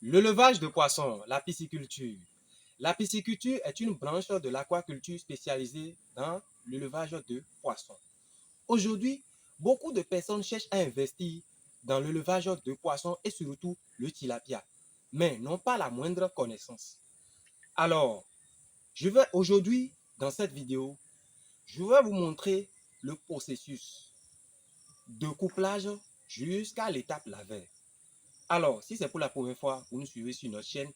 L'élevage de poissons, la pisciculture. La pisciculture est une branche de l'aquaculture spécialisée dans l'élevage de poissons. Aujourd'hui, beaucoup de personnes cherchent à investir dans l'élevage de poissons et surtout le tilapia, mais n'ont pas la moindre connaissance. Alors, je vais aujourd'hui, dans cette vidéo, je vais vous montrer le processus de couplage jusqu'à l'étape lavaire. Alors, si c'est pour la première fois que vous nous suivez sur notre chaîne,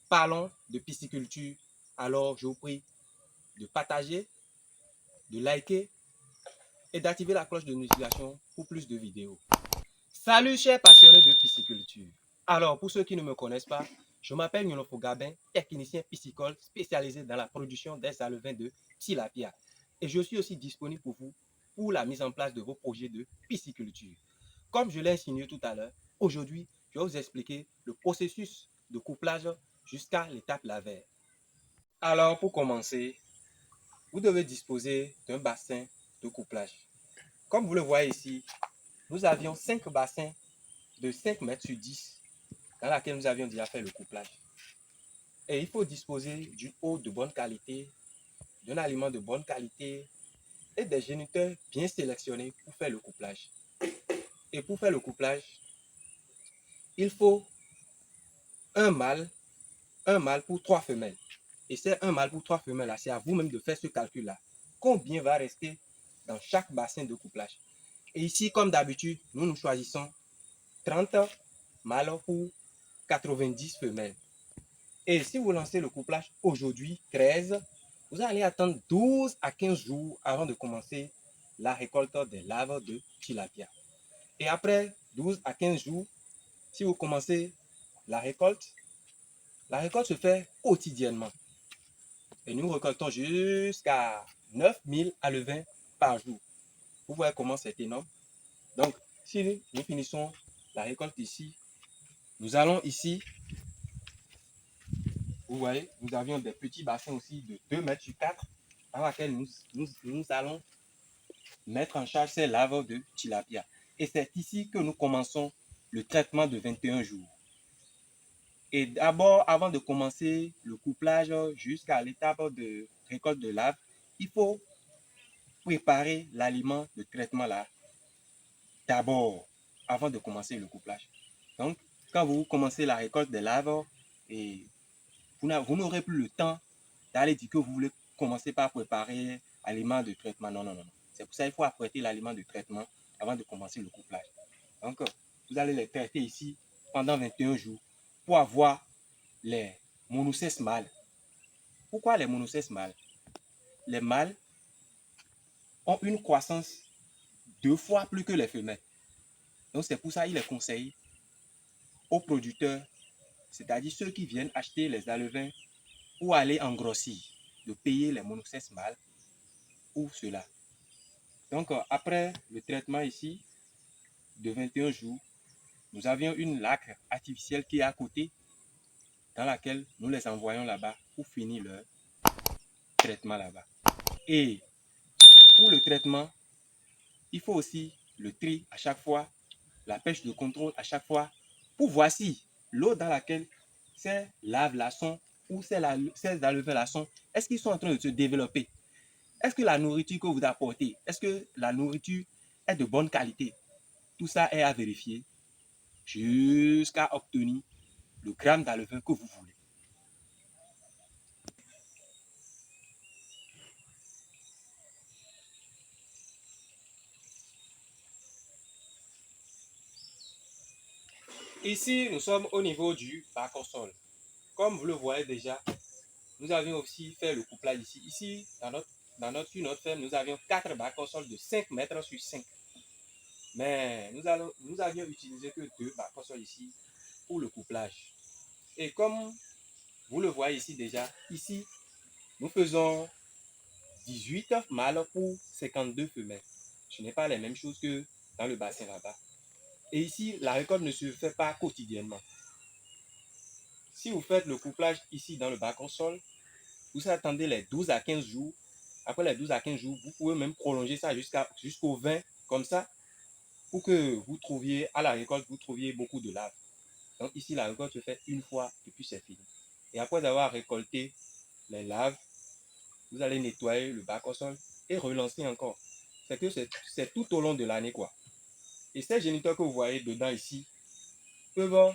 parlons de pisciculture. Alors, je vous prie de partager, de liker et d'activer la cloche de notification pour plus de vidéos. Salut chers passionnés de pisciculture. Alors, pour ceux qui ne me connaissent pas, je m'appelle Nyonofo Gabin, technicien piscicole spécialisé dans la production des alevins de tilapia. Et je suis aussi disponible pour vous pour la mise en place de vos projets de pisciculture. Comme je l'ai insinué tout à l'heure, aujourd'hui, je vais vous expliquer le processus de couplage jusqu'à l'étape lavaire. Alors, pour commencer, vous devez disposer d'un bassin de couplage. Comme vous le voyez ici, nous avions 5 bassins de 5 mètres sur 10 dans laquelle nous avions déjà fait le couplage. Et il faut disposer d'une eau de bonne qualité, d'un aliment de bonne qualité et des géniteurs bien sélectionnés pour faire le couplage. Et pour faire le couplage, il faut un mâle pour 3 femelles. Et c'est un mâle pour 3 femelles là, c'est à vous-même de faire ce calcul-là. Combien va rester dans chaque bassin de couplage? Et ici, comme d'habitude, nous choisissons 30 mâles pour 90 femelles. Et si vous lancez le couplage aujourd'hui, 13, vous allez attendre 12 à 15 jours avant de commencer la récolte des larves de tilapia. Et après 12 à 15 jours, si vous commencez la récolte se fait quotidiennement. Et nous récoltons jusqu'à 9000 alevins par jour. Vous voyez comment c'est énorme. Donc, si nous finissons la récolte ici, nous allons ici, vous voyez, nous avions des petits bassins aussi de 2 mètres sur 4 dans laquelle nous allons mettre en charge ces larves de tilapia. Et c'est ici que nous commençons le traitement de 21 jours. Et d'abord, avant de commencer le couplage jusqu'à l'étape de récolte de larves, il faut préparer l'aliment de traitement là d'abord, avant de commencer le couplage. Donc, quand vous commencez la récolte des larves, et vous n'aurez plus le temps d'aller dire que vous voulez commencer par préparer l'aliment de traitement. Non, non, non. C'est pour ça qu'il faut apprêter l'aliment de traitement avant de commencer le couplage. Donc, vous allez les traiter ici pendant 21 jours pour avoir les monocèses mâles. Pourquoi les monocèses mâles? Les mâles ont une croissance 2 fois plus que les femelles. Donc, c'est pour ça qu'il est conseillé aux producteurs, c'est-à-dire ceux qui viennent acheter les alevins ou aller engrossir, de payer les monocèses mâles pour cela. Donc, après le traitement ici de 21 jours, nous avions une laque artificielle qui est à côté, dans laquelle nous les envoyons là-bas pour finir leur traitement là-bas. Et pour le traitement, il faut aussi le tri à chaque fois, la pêche de contrôle à chaque fois, pour voir si l'eau dans laquelle ces larves-là sont, ou ces alevins-là sont, est-ce qu'ils sont en train de se développer? Est-ce que la nourriture que vous apportez, est-ce que la nourriture est de bonne qualité? Tout ça est à vérifier jusqu'à obtenir le gramme d'alevin que vous voulez. Ici, nous sommes au niveau du bac au sol. Comme vous le voyez déjà, nous avions aussi fait le couplage ici. Ici, sur notre ferme, nous avions 4 bacs au sol de 5 mètres sur 5. Mais nous avions utilisé que 2 bacs au sol ici pour le couplage. Et comme vous le voyez ici déjà, ici, nous faisons 18 mâles pour 52 femelles. Ce n'est pas les mêmes choses que dans le bassin là-bas. Et ici, la récolte ne se fait pas quotidiennement. Si vous faites le couplage ici dans le bac au sol, vous attendez les 12 à 15 jours. Après les 12 à 15 jours, vous pouvez même prolonger ça jusqu'au 20, comme ça, pour que vous trouviez, à la récolte, vous trouviez beaucoup de larves. Donc ici, la récolte se fait une fois et puis c'est fini. Et après avoir récolté les larves, vous allez nettoyer le bac au sol et relancer encore. C'est que c'est tout au long de l'année, quoi. Et ces géniteurs que vous voyez dedans ici peuvent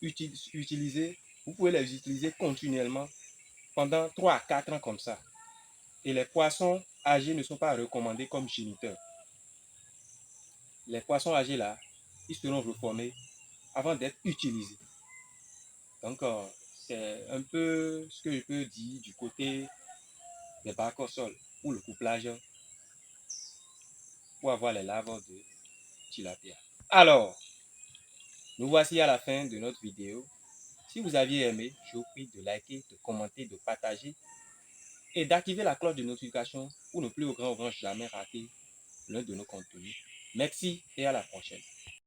utiliser, vous pouvez les utiliser continuellement pendant 3 à 4 ans comme ça. Et les poissons âgés ne sont pas recommandés comme géniteurs. Les poissons âgés là, ils seront reformés avant d'être utilisés. Donc, c'est un peu ce que je peux dire du côté des bacs au sol ou le couplage pour avoir les larves de tilapia. Alors, nous voici à la fin de notre vidéo. Si vous aviez aimé, je vous prie de liker, de commenter, de partager et d'activer la cloche de notification pour ne plus au grand jamais rater l'un de nos contenus. Merci et à la prochaine.